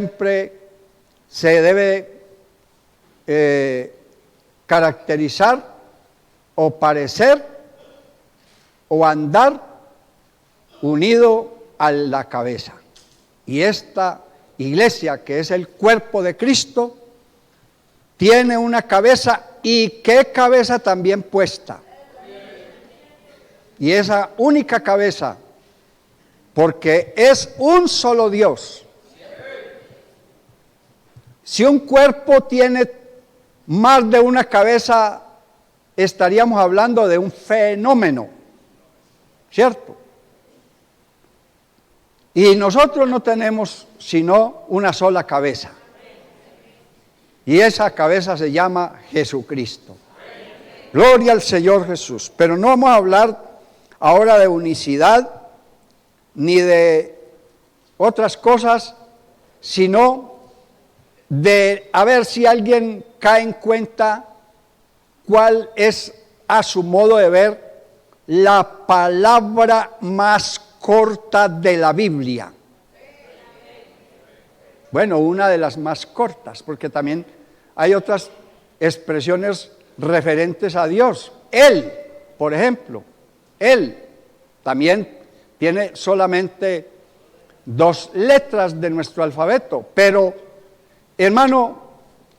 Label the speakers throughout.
Speaker 1: siempre se debe caracterizar o parecer o andar unido a la cabeza. Y esta iglesia, que es el cuerpo de Cristo, tiene una cabeza, y qué cabeza también puesta. Y esa única cabeza, porque es un solo Dios. Si un cuerpo tiene más de una cabeza, estaríamos hablando de un fenómeno, ¿cierto? Y nosotros no tenemos sino una sola cabeza. Y esa cabeza se llama Jesucristo. Gloria al Señor Jesús. Pero no vamos a hablar ahora de unicidad ni de otras cosas, sino de a ver si alguien cae en cuenta cuál es, a su modo de ver, la palabra más corta de la Biblia. Bueno, una de las más cortas, porque también hay otras expresiones referentes a Dios. Él, por ejemplo, Él también tiene solamente 2 letras de nuestro alfabeto, pero, hermano,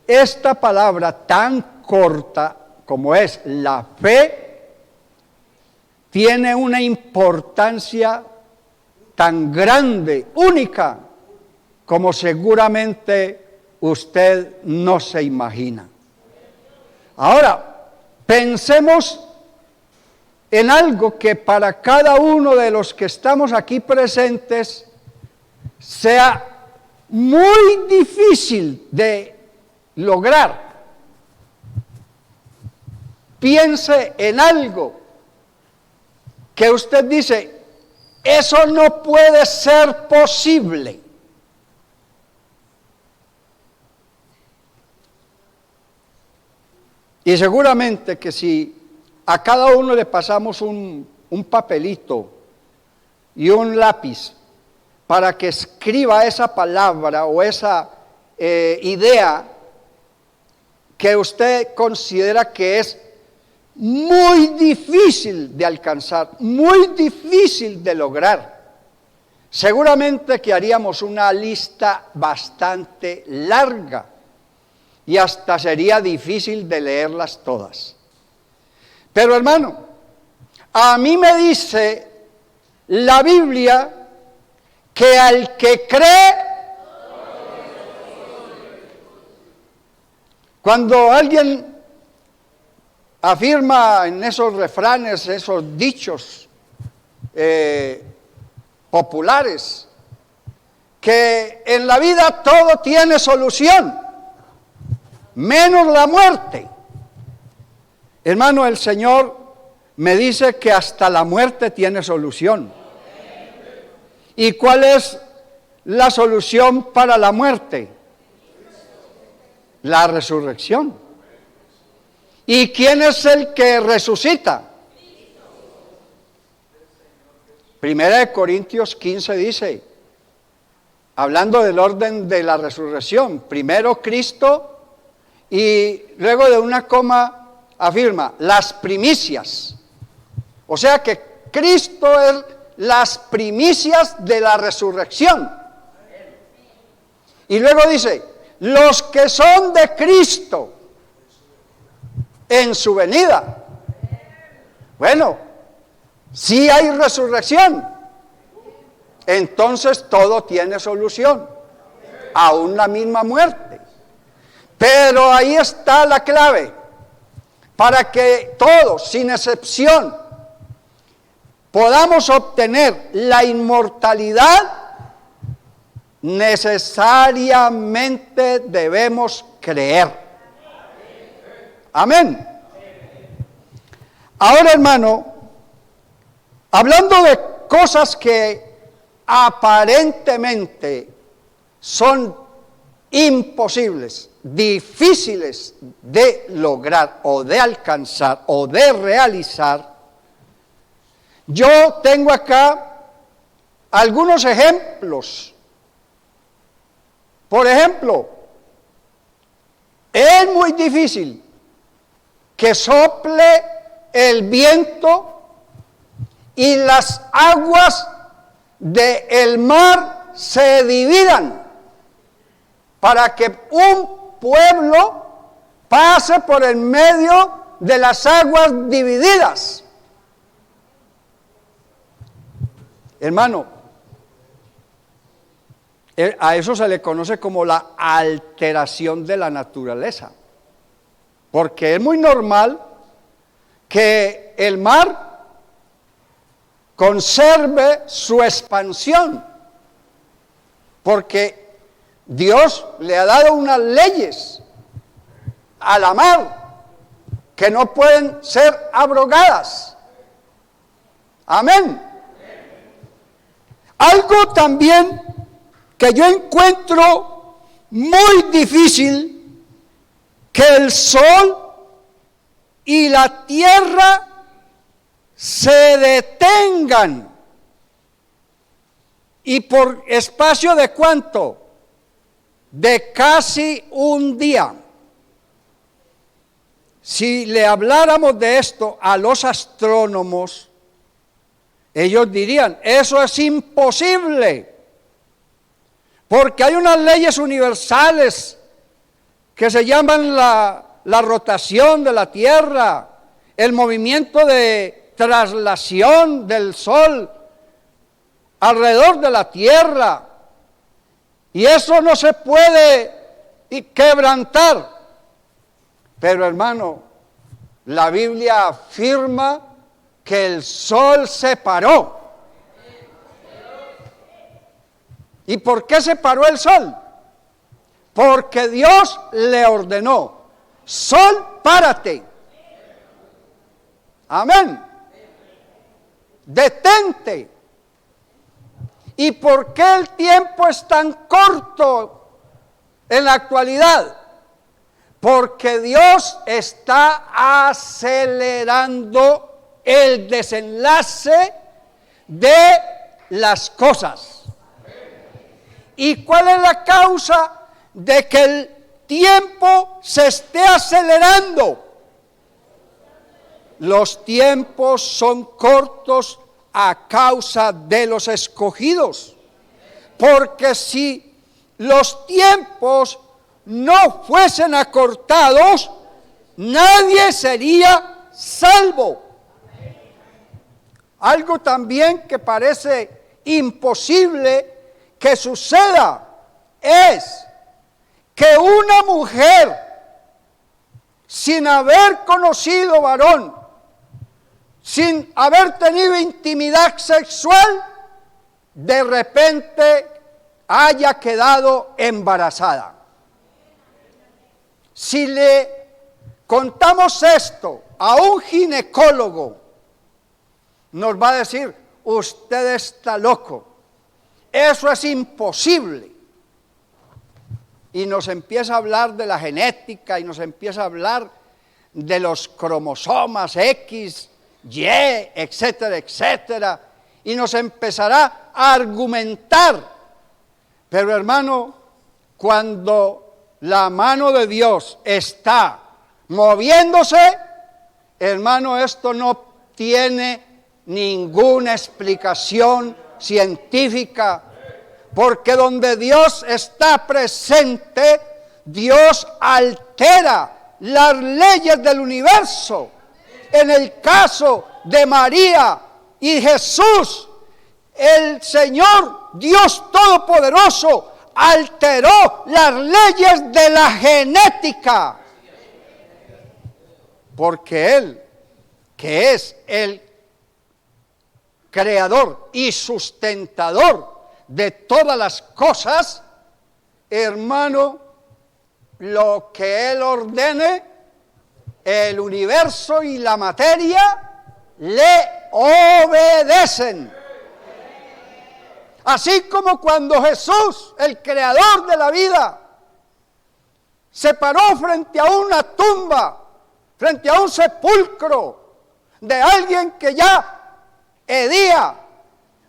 Speaker 1: esta palabra tan corta como es la fe, tiene una importancia tan grande, única, como seguramente usted no se imagina. Ahora, pensemos en algo que para cada uno de los que estamos aquí presentes sea muy difícil de lograr. Piense en algo que usted dice, eso no puede ser posible. Y seguramente que si a cada uno le pasamos un papelito y un lápiz para que escriba esa palabra o esa idea que usted considera que es muy difícil de alcanzar, muy difícil de lograr, seguramente que haríamos una lista bastante larga y hasta sería difícil de leerlas todas. Pero, hermano, a mí me dice la Biblia que al que cree, cuando alguien afirma en esos refranes, esos dichos populares, que en la vida todo tiene solución, menos la muerte. Hermano, el Señor me dice que hasta la muerte tiene solución. ¿Y cuál es la solución para la muerte? La resurrección. ¿Y quién es el que resucita? Primera de Corintios 15 dice, hablando del orden de la resurrección, primero Cristo y luego de una coma afirma, las primicias. O sea que Cristo es las primicias de la resurrección. Y luego dice, los que son de Cristo en su venida. Bueno, si hay resurrección, entonces todo tiene solución, aún la misma muerte. Pero ahí está la clave, para que todos, sin excepción, podamos obtener la inmortalidad, necesariamente debemos creer. Amén. Ahora, hermano, hablando de cosas que aparentemente son imposibles, difíciles de lograr o de alcanzar o de realizar, yo tengo acá algunos ejemplos Por ejemplo, es muy difícil que sople el viento y las aguas del mar se dividan para que un pueblo pase por el medio de las aguas divididas. Hermano, a eso se le conoce como la alteración de la naturaleza, porque es muy normal que el mar conserve su expansión, porque Dios le ha dado unas leyes a la mar que no pueden ser abrogadas. Amén. Algo también que yo encuentro muy difícil, que el sol y la tierra se detengan. ¿Y por espacio de cuánto? De casi un día. Si le habláramos de esto a los astrónomos, ellos dirían, eso es imposible, porque hay unas leyes universales que se llaman la rotación de la Tierra, el movimiento de traslación del Sol alrededor de la Tierra, y eso no se puede quebrantar. Pero hermano, la Biblia afirma que el sol se paró. ¿Y por qué se paró el sol? Porque Dios le ordenó, sol, párate. Amén. Detente. ¿Y por qué el tiempo es tan corto en la actualidad? Porque Dios está acelerando el desenlace de las cosas. ¿Y cuál es la causa de que el tiempo se esté acelerando? Los tiempos son cortos a causa de los escogidos. Porque si los tiempos no fuesen acortados, nadie sería salvo. Algo también que parece imposible que suceda es que una mujer, sin haber conocido varón, sin haber tenido intimidad sexual, de repente haya quedado embarazada. Si le contamos esto a un ginecólogo, nos va a decir, usted está loco, eso es imposible. Y nos empieza a hablar de la genética y nos empieza a hablar de los cromosomas X, Y, etcétera, etcétera. Y nos empezará a argumentar. Pero hermano, cuando la mano de Dios está moviéndose, hermano, esto no tiene ninguna explicación científica, porque donde Dios está presente, Dios altera las leyes del universo. En el caso de María y Jesús, el Señor Dios Todopoderoso alteró las leyes de la genética, porque Él, que es el creador y sustentador de todas las cosas, hermano, lo que Él ordene, el universo y la materia le obedecen. Así como cuando Jesús, el creador de la vida, se paró frente a una tumba, frente a un sepulcro de alguien que ya hedía,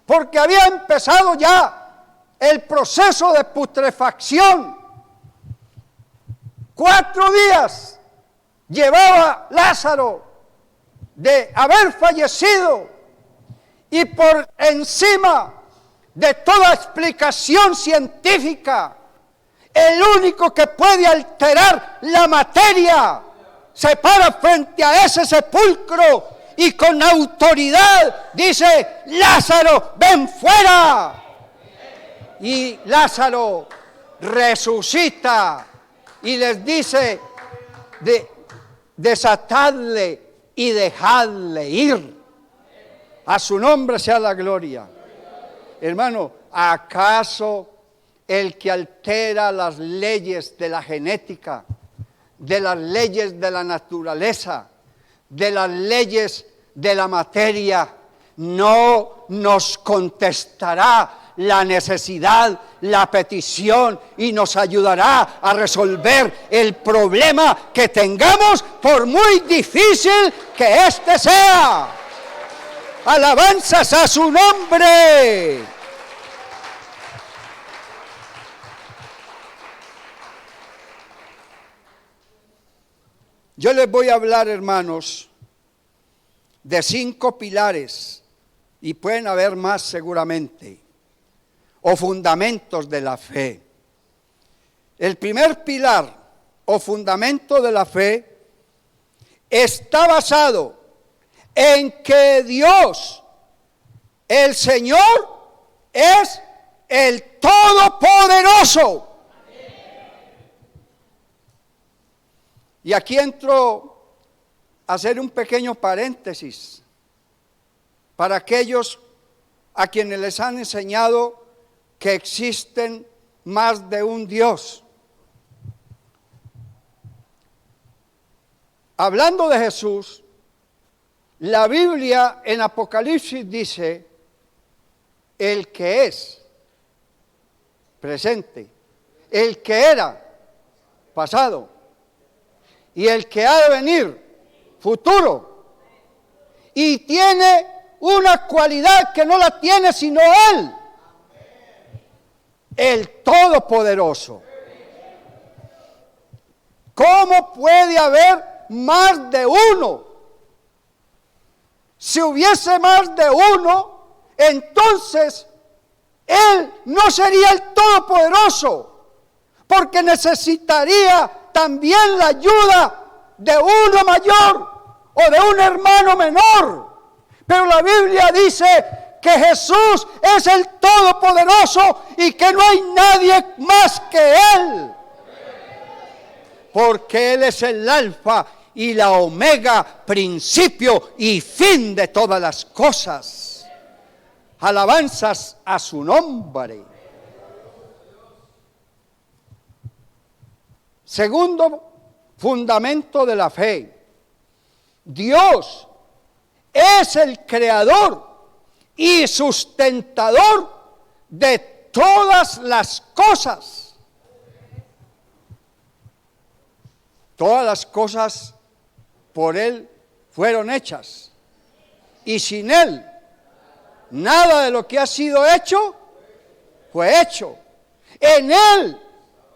Speaker 1: porque había empezado ya el proceso de putrefacción. 4 días llevaba Lázaro de haber fallecido, y por encima de toda explicación científica, el único que puede alterar la materia se para frente a ese sepulcro y con autoridad dice: Lázaro, ven fuera. Y Lázaro resucita y les dice: desatadle y dejadle ir. A su nombre sea la gloria. Hermano, ¿acaso el que altera las leyes de la genética, de las leyes de la naturaleza, de las leyes de la materia, no nos contestará la necesidad, la petición, y nos ayudará a resolver el problema que tengamos, por muy difícil que éste sea? Alabanzas a su nombre. Yo les voy a hablar, hermanos, de 5 pilares, y pueden haber más seguramente, o fundamentos de la fe. El primer pilar o fundamento de la fe está basado en que Dios, el Señor, es el Todopoderoso. Y aquí entro a hacer un pequeño paréntesis para aquellos a quienes les han enseñado que existen más de un Dios. Hablando de Jesús, la Biblia en Apocalipsis dice: el que es, presente; el que era, pasado; y el que ha de venir, futuro. Y tiene una cualidad que no la tiene sino Él, el Todopoderoso. ¿Cómo puede haber más de uno? Si hubiese más de uno, entonces Él no sería el Todopoderoso, porque necesitaría también la ayuda de uno mayor o de un hermano menor. Pero la Biblia dice que Jesús es el Todopoderoso y que no hay nadie más que Él, porque Él es el alfa y la omega, principio y fin de todas las cosas. Alabanzas a su nombre. Segundo fundamento de la fe: Dios es el creador y sustentador de todas las cosas. Todas las cosas por Él fueron hechas, y sin Él nada de lo que ha sido hecho fue hecho. En Él,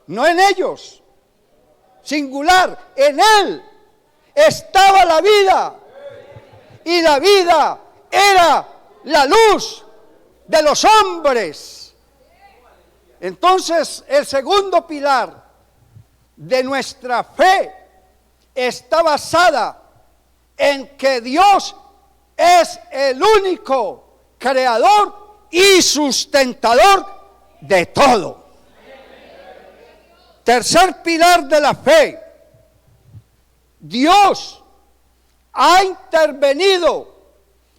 Speaker 1: no en ellos, singular, en Él estaba la vida, y la vida era la luz de los hombres. Entonces, el segundo pilar de nuestra fe está basada en que Dios es el único creador y sustentador de todo. Tercer pilar de la fe: Dios ha intervenido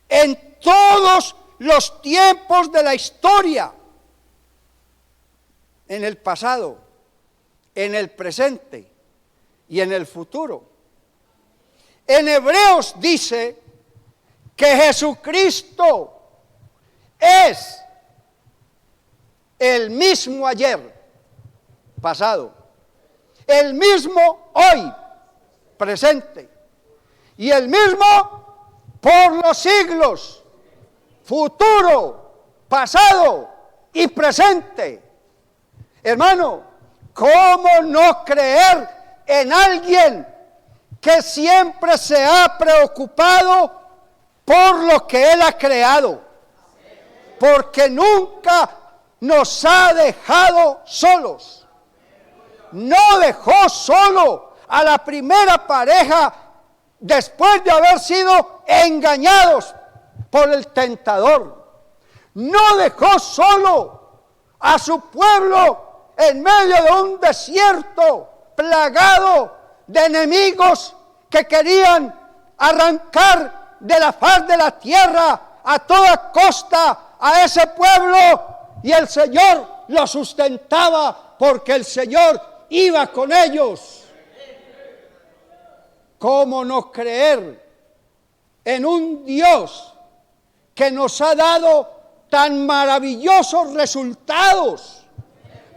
Speaker 1: en todos los tiempos de la historia, en el pasado, en el presente y en el futuro. En Hebreos dice que Jesucristo es el mismo ayer, pasado, el mismo hoy, presente, y el mismo por los siglos, futuro, pasado y presente. Hermano, ¿cómo no creer en alguien que siempre se ha preocupado por lo que Él ha creado? Porque nunca nos ha dejado solos. No dejó solo a la primera pareja después de haber sido engañados por el tentador. No dejó solo a su pueblo en medio de un desierto plagado de enemigos que querían arrancar de la faz de la tierra a toda costa a ese pueblo, y el Señor lo sustentaba porque el Señor iba con ellos. ¿Cómo no creer en un Dios que nos ha dado tan maravillosos resultados?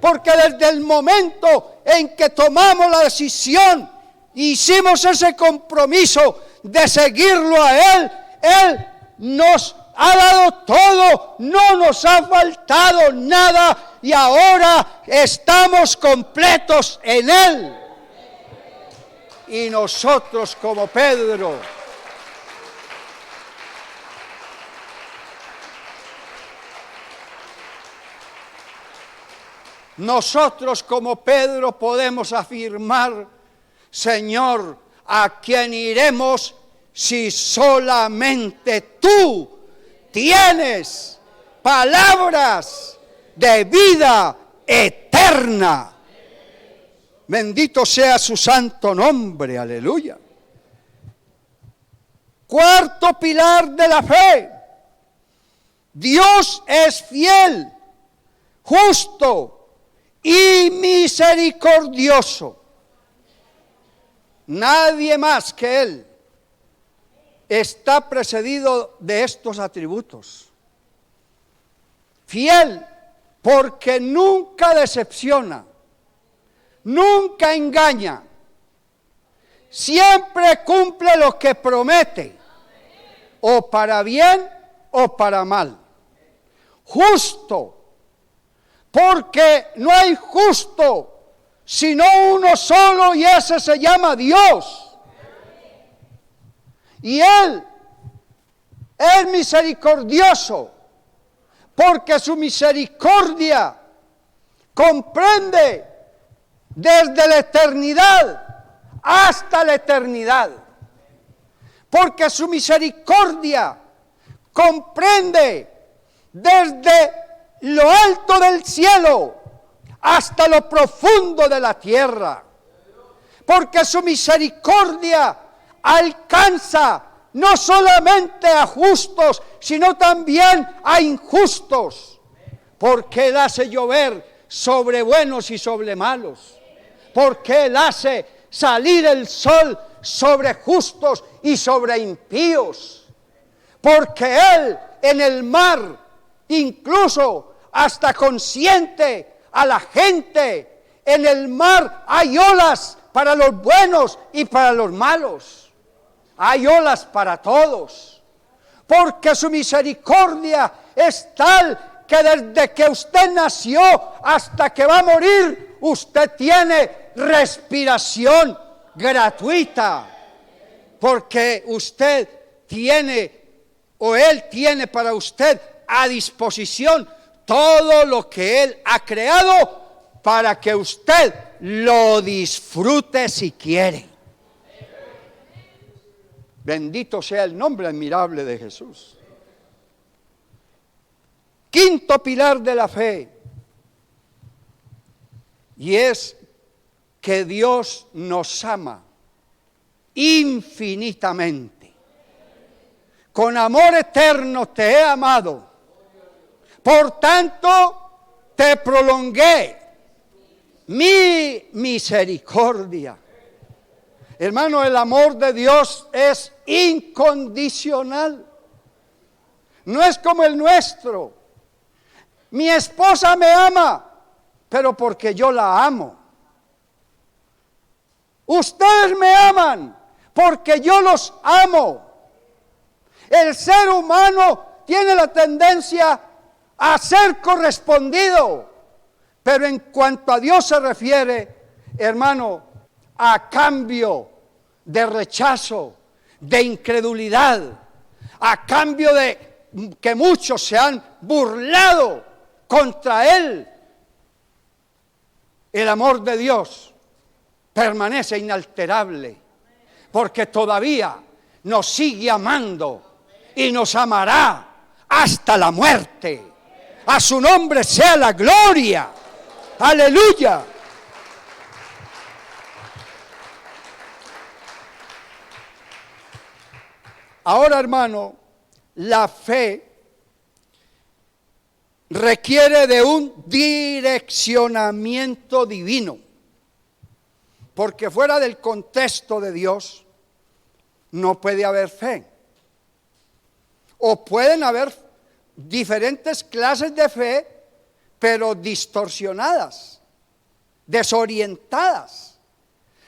Speaker 1: Porque desde el momento en que tomamos la decisión, hicimos ese compromiso de seguirlo a Él, Él nos ha dado todo, no nos ha faltado nada, y ahora estamos completos en Él. Y nosotros como Pedro, podemos afirmar: Señor, ¿a quién iremos si solamente tú tienes palabras de vida eterna? Bendito sea su santo nombre, aleluya. Cuarto pilar de la fe: Dios es fiel, justo y misericordioso. Nadie más que Él está precedido de estos atributos. Fiel, porque nunca decepciona, nunca engaña, siempre cumple lo que promete, o para bien o para mal. Justo, porque no hay justo sino uno solo, y ese se llama Dios. Y Él es misericordioso, porque su misericordia comprende desde la eternidad hasta la eternidad. Porque su misericordia comprende desde lo alto del cielo hasta lo profundo de la tierra. Porque su misericordia alcanza no solamente a justos, sino también a injustos. Porque Él hace llover sobre buenos y sobre malos. Porque Él hace salir el sol sobre justos y sobre impíos. Porque Él en el mar incluso hasta consiente a la gente. En el mar hay olas para los buenos y para los malos. Hay olas para todos. Porque su misericordia es tal que desde que usted nació hasta que va a morir, usted tiene respiración gratuita. Porque usted tiene, o Él tiene para usted a disposición todo lo que Él ha creado para que usted lo disfrute si quiere. Bendito sea el nombre admirable de Jesús. Quinto pilar de la fe, y es que Dios nos ama infinitamente. Con amor eterno te he amado, por tanto te prolongué mi misericordia. Hermano, el amor de Dios es incondicional. No es como el nuestro. Mi esposa me ama, pero porque yo la amo. Ustedes me aman porque yo los amo. El ser humano tiene la tendencia a ser correspondido. Pero en cuanto a Dios se refiere, hermano, a cambio de rechazo, de incredulidad, a cambio de que muchos se han burlado contra Él, el amor de Dios permanece inalterable, porque todavía nos sigue amando y nos amará hasta la muerte. A su nombre sea la gloria. Aleluya. Ahora, hermano, la fe requiere de un direccionamiento divino, porque fuera del contexto de Dios no puede haber fe. O pueden haber diferentes clases de fe, pero distorsionadas, desorientadas.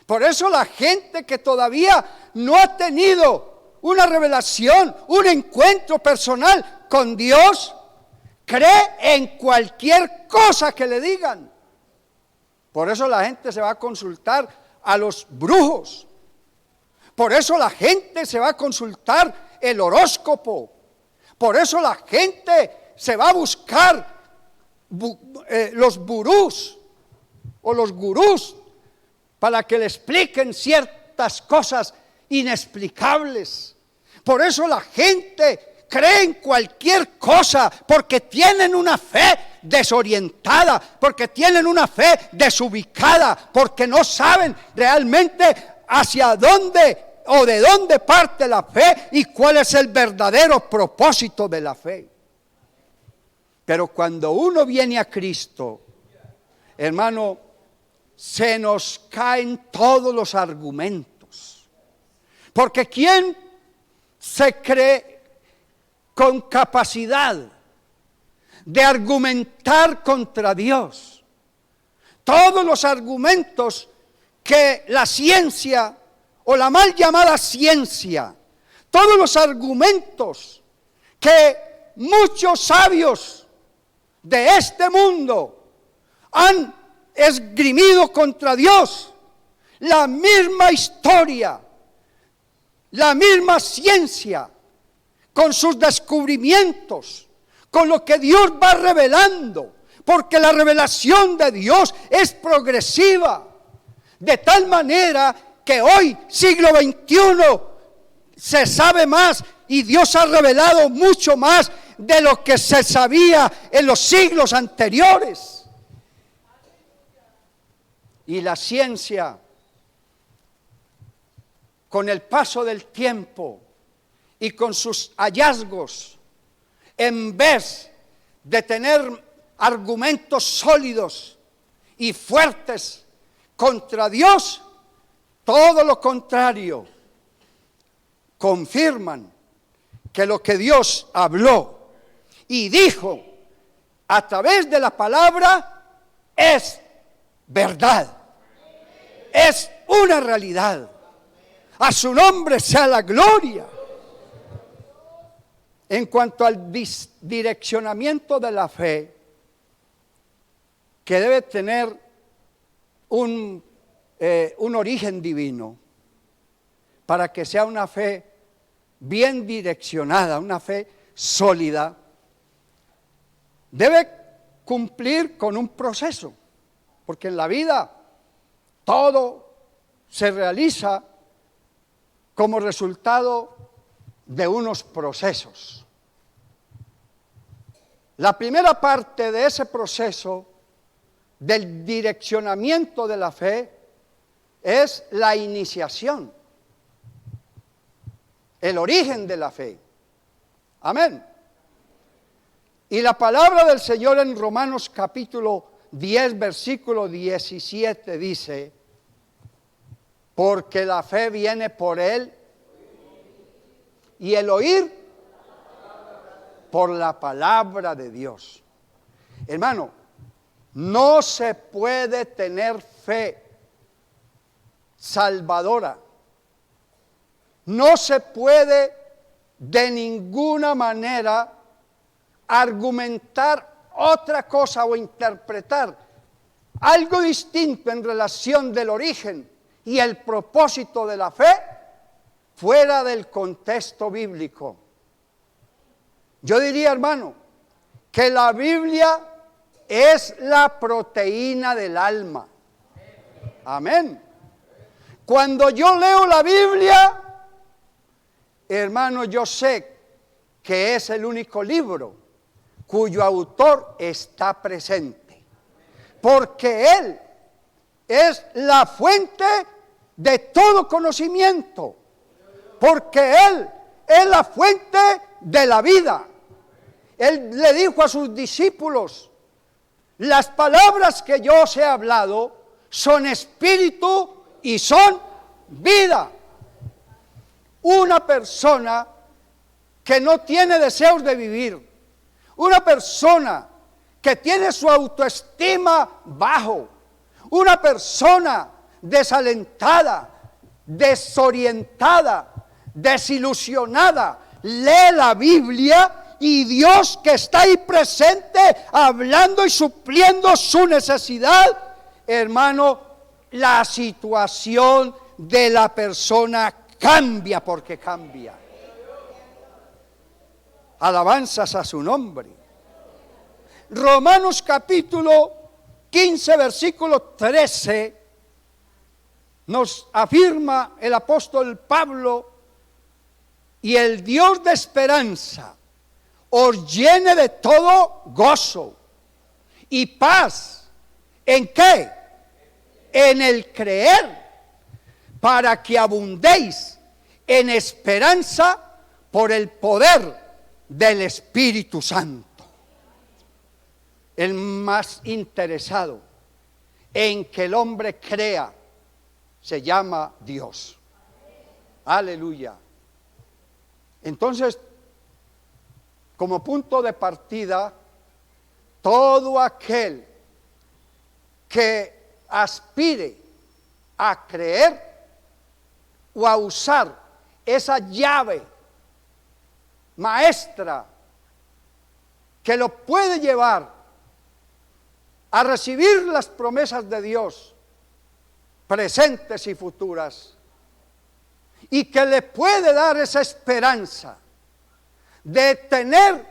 Speaker 1: Por eso la gente que todavía no ha tenido una revelación, un encuentro personal con Dios, cree en cualquier cosa que le digan. Por eso la gente se va a consultar a los brujos. Por eso la gente se va a consultar el horóscopo. Por eso la gente se va a buscar los gurús o los gurús para que le expliquen ciertas cosas inexplicables. Por eso la gente cree en cualquier cosa, porque tienen una fe desorientada, porque tienen una fe desubicada, porque no saben realmente hacia dónde o de dónde parte la fe y cuál es el verdadero propósito de la fe. Pero cuando uno viene a Cristo, hermano, se nos caen todos los argumentos. Porque ¿quién se cree con capacidad de argumentar contra Dios? Todos los argumentos que la ciencia o la mal llamada ciencia, todos los argumentos que muchos sabios de este mundo han esgrimido contra Dios, la misma historia, la misma ciencia, con sus descubrimientos, con lo que Dios va revelando, porque la revelación de Dios es progresiva, de tal manera que hoy, siglo XXI, se sabe más y Dios ha revelado mucho más de lo que se sabía en los siglos anteriores. Y la ciencia, con el paso del tiempo y con sus hallazgos, en vez de tener argumentos sólidos y fuertes contra Dios, todo lo contrario, confirman que lo que Dios habló y dijo a través de la palabra es verdad, es una realidad. A su nombre sea la gloria. En cuanto al direccionamiento de la fe, que debe tener un origen divino, para que sea una fe bien direccionada, una fe sólida, debe cumplir con un proceso, porque en la vida todo se realiza como resultado de unos procesos. La primera parte de ese proceso del direccionamiento de la fe es la iniciación, el origen de la fe. Amén. Y la palabra del Señor en Romanos capítulo 10, versículo 17 dice: porque la fe viene por él y el oír por la palabra de Dios. Hermano, no se puede tener fe salvadora. No se puede de ninguna manera argumentar otra cosa o interpretar algo distinto en relación del origen y el propósito de la fe fuera del contexto bíblico. Yo diría, hermano, que la Biblia es la proteína del alma. Amén. Cuando yo leo la Biblia, hermano, yo sé que es el único libro cuyo autor está presente, porque Él es la fuente de todo conocimiento, porque Él es la fuente de la vida. Él le dijo a sus discípulos: las palabras que yo os he hablado son espíritu y son vida. Una persona que no tiene deseos de vivir, una persona que tiene su autoestima bajo, una persona desalentada, desorientada, desilusionada, lee la Biblia y Dios, que está ahí presente, hablando y supliendo su necesidad, hermano, la situación de la persona cambia, porque cambia. Alabanzas a su nombre. Romanos capítulo 15, versículo 13, nos afirma el apóstol Pablo: y el Dios de esperanza os llene de todo gozo y paz. ¿En qué? En el creer, para que abundéis en esperanza por el poder del Espíritu Santo. El más interesado en que el hombre crea se llama Dios. Aleluya. Entonces, como punto de partida, todo aquel que aspire a creer o a usar esa llave maestra que lo puede llevar a recibir las promesas de Dios, presentes y futuras, y que le puede dar esa esperanza de tener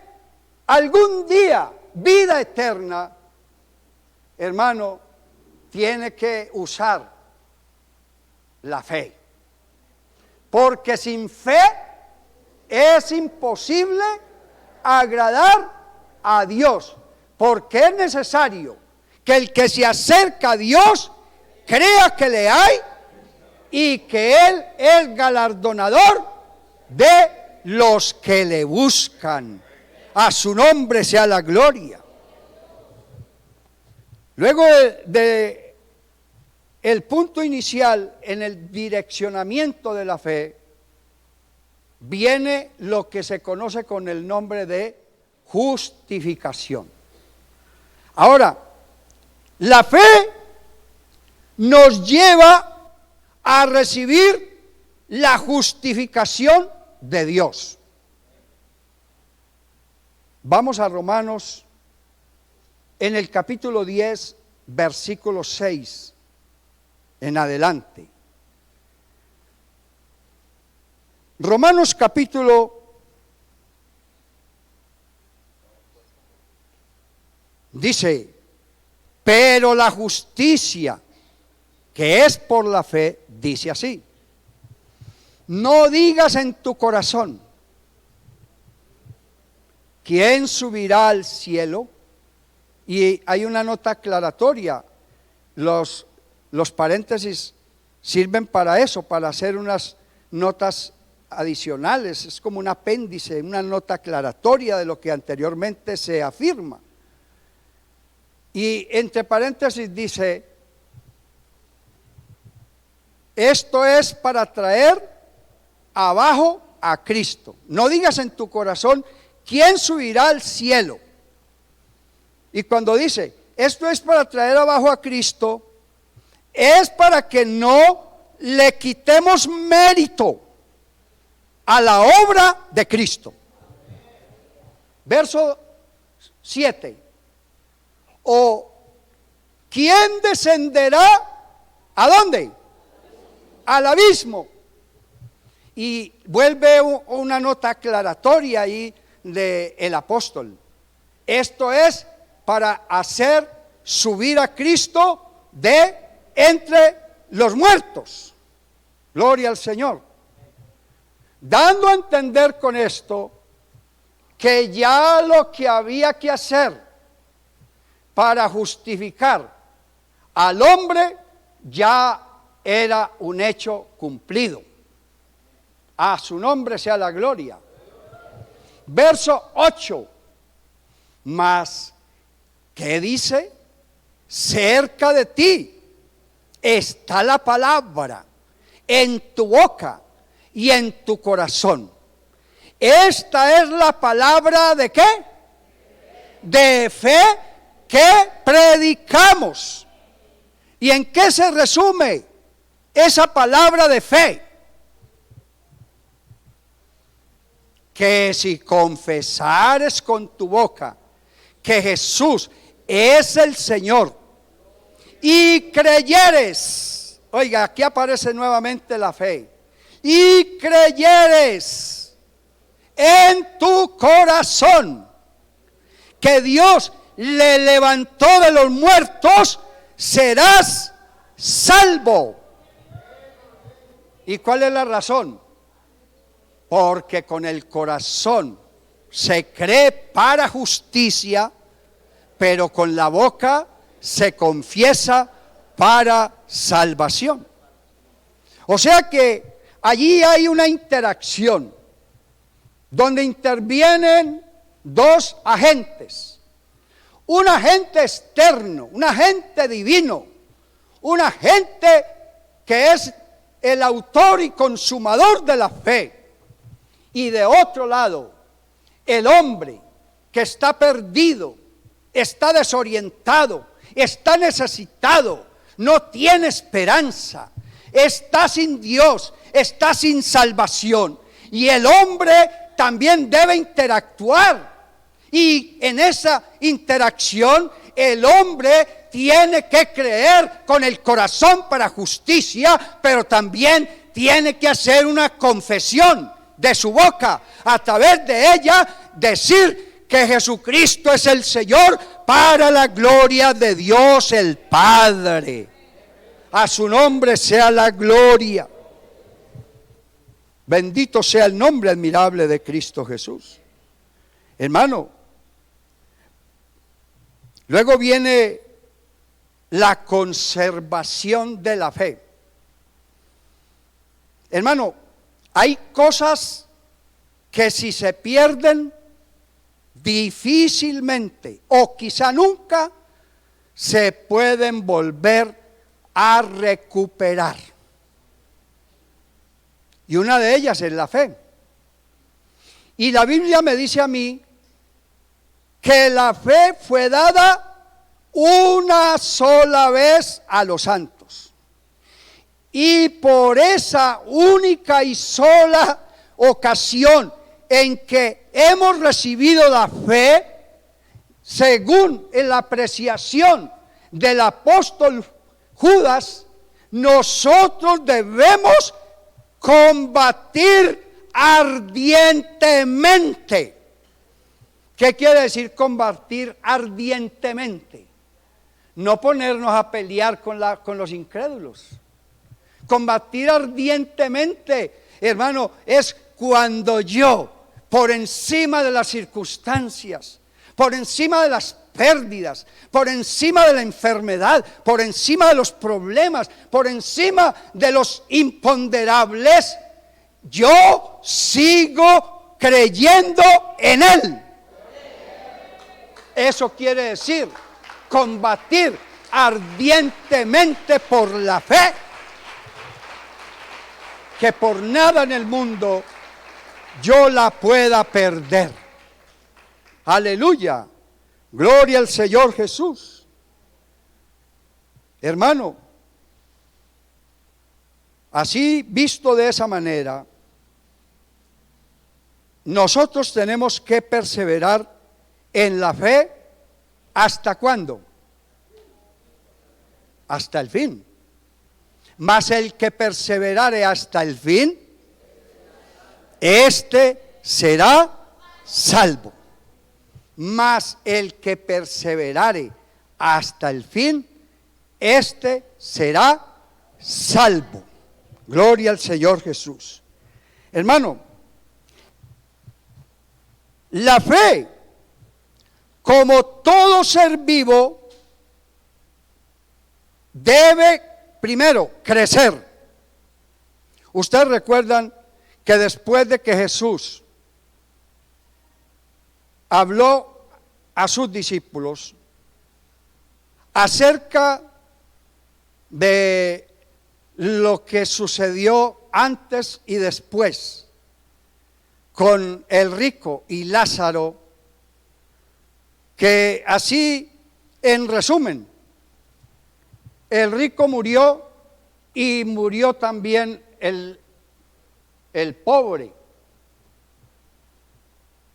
Speaker 1: algún día vida eterna, hermano, tiene que usar la fe. Porque sin fe es imposible agradar a Dios, porque es necesario que el que se acerca a Dios crea que le hay y que Él es galardonador de los que le buscan. A su nombre sea la gloria. Luego de el punto inicial en el direccionamiento de la fe, viene lo que se conoce con el nombre de justificación. Ahora, la fe nos lleva a recibir la justificación de Dios. Vamos a Romanos en el capítulo 10, versículo 6 en adelante. Romanos capítulo dice: pero la justicia que es por la fe, dice así: no digas en tu corazón, ¿quién subirá al cielo? Y hay una nota aclaratoria. Los paréntesis sirven para eso, para hacer unas notas adicionales. Es como un apéndice, una nota aclaratoria de lo que anteriormente se afirma. Y entre paréntesis dice: esto es para traer abajo a Cristo. No digas en tu corazón, ¿quién subirá al cielo? Y cuando dice, esto es para traer abajo a Cristo, es para que no le quitemos mérito a la obra de Cristo. Verso 7. ¿O quién descenderá? ¿A dónde? Al abismo. Y vuelve una nota aclaratoria ahí del apóstol. Esto es para hacer subir a Cristo de entre los muertos. Gloria al Señor. Dando a entender con esto que ya lo que había que hacer para justificar al hombre ya era un hecho cumplido. A su nombre sea la gloria. Verso 8. Mas, ¿qué dice? Cerca de ti está la palabra, en tu boca y en tu corazón. Esta es la palabra ¿de qué? De fe que predicamos. ¿Y en qué se resume esa palabra de fe? Que si confesares con tu boca que Jesús es el Señor y creyeres, oiga, aquí aparece nuevamente la fe, y creyeres en tu corazón que Dios le levantó de los muertos, serás salvo. ¿Y cuál es la razón? Porque con el corazón se cree para justicia, pero con la boca se confiesa para salvación. O sea que allí hay una interacción donde intervienen dos agentes. Un agente externo, un agente divino, un agente que es el autor y consumador de la fe. Y de otro lado, el hombre que está perdido, está desorientado, está necesitado, no tiene esperanza, está sin Dios, está sin salvación. Y el hombre también debe interactuar. Y en esa interacción el hombre tiene que creer con el corazón para justicia, pero también tiene que hacer una confesión de su boca, a través de ella decir que Jesucristo es el Señor para la gloria de Dios el Padre. A su nombre sea la gloria. Bendito sea el nombre admirable de Cristo Jesús. Hermano, luego viene la conservación de la fe. Hermano, hay cosas que si se pierden difícilmente o quizá nunca se pueden volver a recuperar. Y una de ellas es la fe. Y la Biblia me dice a mí que la fe fue dada una sola vez a los santos. Y por esa única y sola ocasión en que hemos recibido la fe, según en la apreciación del apóstol Judas, nosotros debemos combatir ardientemente. ¿Qué quiere decir combatir ardientemente? No ponernos a pelear con los incrédulos. Combatir ardientemente, hermano, es cuando yo, por encima de las circunstancias, por encima de las pérdidas, por encima de la enfermedad, por encima de los problemas, por encima de los imponderables, yo sigo creyendo en Él. Eso quiere decir combatir ardientemente por la fe, que por nada en el mundo yo la pueda perder. Aleluya, gloria al Señor Jesús. Hermano, así visto de esa manera, nosotros tenemos que perseverar en la fe ¿Hasta cuándo? Hasta el fin. Mas el que perseverare hasta el fin, este será salvo. Mas el que perseverare hasta el fin, este será salvo. Gloria al Señor Jesús. Hermano, la fe, como todo ser vivo, debe primero crecer. Ustedes recuerdan que después de que Jesús habló a sus discípulos acerca de lo que sucedió antes y después con el rico y Lázaro, que así, en resumen, el rico murió y murió también el pobre.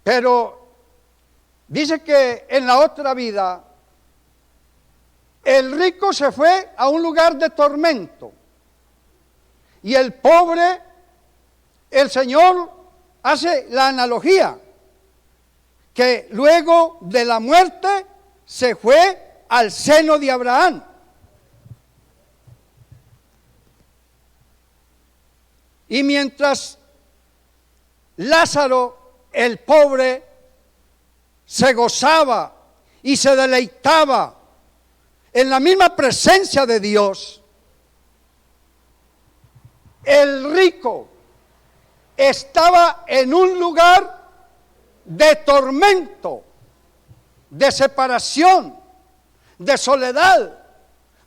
Speaker 1: Pero dice que en la otra vida el rico se fue a un lugar de tormento y el pobre, el Señor hace la analogía que luego de la muerte se fue al seno de Abraham. Y mientras Lázaro, el pobre, se gozaba y se deleitaba en la misma presencia de Dios, el rico estaba en un lugar de tormento, de separación, de soledad,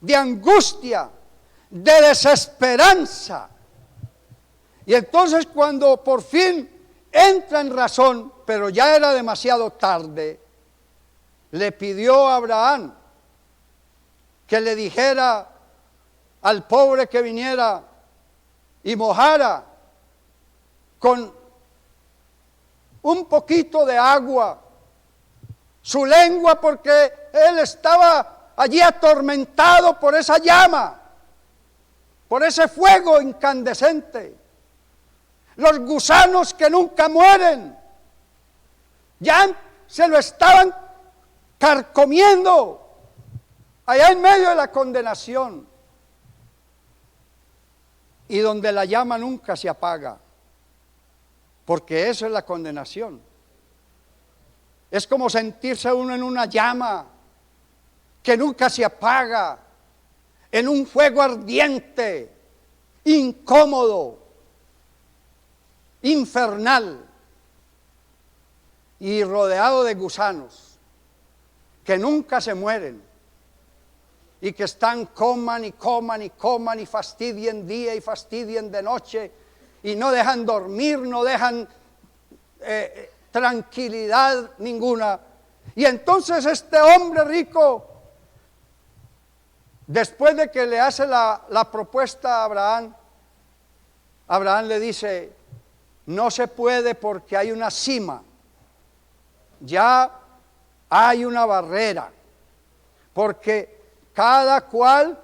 Speaker 1: de angustia, de desesperanza. Y entonces cuando por fin entra en razón, pero ya era demasiado tarde, le pidió a Abraham que le dijera al pobre que viniera y mojara con un poquito de agua su lengua, porque él estaba allí atormentado por esa llama, por ese fuego incandescente. Los gusanos que nunca mueren ya se lo estaban carcomiendo allá en medio de la condenación, y donde la llama nunca se apaga, porque eso es la condenación. Es como sentirse uno en una llama que nunca se apaga, en un fuego ardiente, incómodo, infernal y rodeado de gusanos que nunca se mueren y que están coman y coman y coman y fastidien día y fastidien de noche y no dejan dormir, no dejan tranquilidad ninguna. Y entonces este hombre rico, después de que le hace la propuesta a Abraham, Abraham le dice: no se puede porque hay una cima, ya hay una barrera, porque cada cual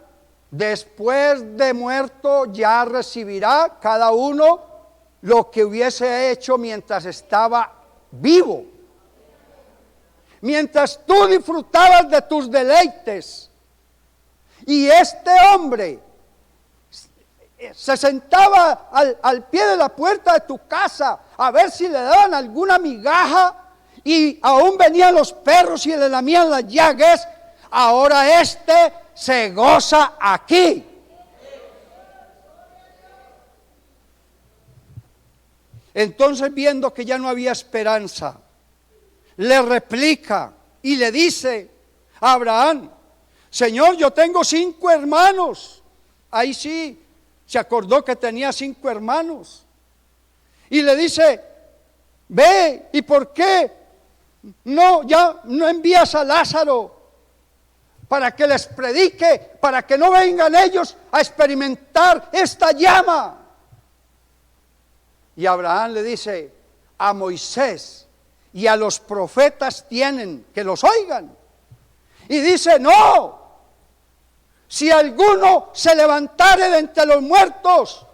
Speaker 1: después de muerto ya recibirá cada uno lo que hubiese hecho mientras estaba vivo. Mientras tú disfrutabas de tus deleites, y este hombre se sentaba al pie de la puerta de tu casa a ver si le daban alguna migaja, y aún venían los perros y le lamían las llagas, ahora este se goza aquí. Entonces, viendo que ya no había esperanza, le replica y le dice a Abraham: Señor, yo tengo 5 hermanos. Ahí sí se acordó que tenía 5 hermanos. Y le dice: ve, ¿y por qué ya no envías a Lázaro para que les predique, para que no vengan ellos a experimentar esta llama? Y Abraham le dice: a Moisés y a los profetas tienen, que los oigan. Y dice, no, si alguno se levantare de entre los muertos,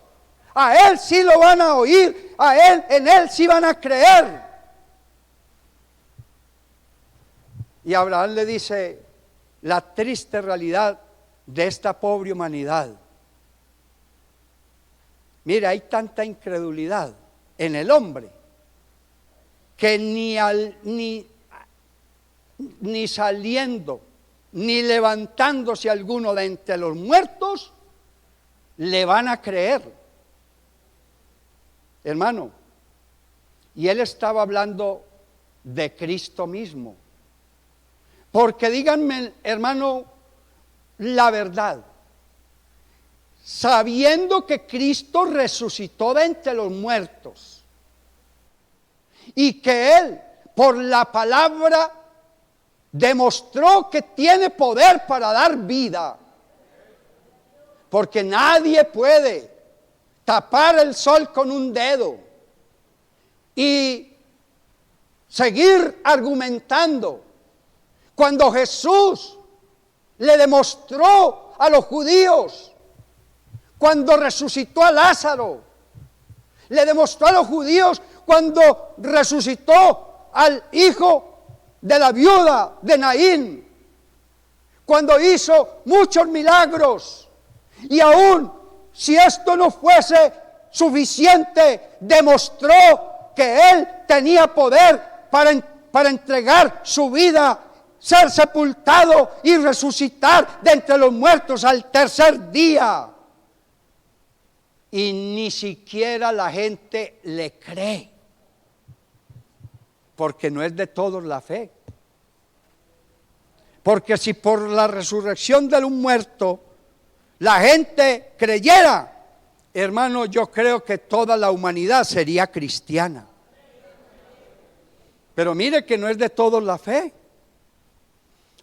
Speaker 1: a él sí lo van a oír, en él sí van a creer. Y Abraham le dice la triste realidad de esta pobre humanidad. Mira, hay tanta incredulidad en el hombre que ni saliendo, ni levantándose alguno de entre los muertos, le van a creer. Hermano, y él estaba hablando de Cristo mismo. Porque díganme, hermano, la verdad. Sabiendo que Cristo resucitó de entre los muertos y que Él, por la palabra, demostró que tiene poder para dar vida. Porque nadie puede tapar el sol con un dedo y seguir argumentando. Cuando Jesús le demostró a los judíos, cuando resucitó a Lázaro, le demostró a los judíos cuando resucitó al hijo de la viuda de Naín, cuando hizo muchos milagros, y aún si esto no fuese suficiente, demostró que Él tenía poder para entregar su vida, ser sepultado y resucitar de entre los muertos al tercer día. Y ni siquiera la gente le cree, porque no es de todos la fe. Porque si por la resurrección de un muerto la gente creyera, hermano, yo creo que toda la humanidad sería cristiana. Pero mire que no es de todos la fe.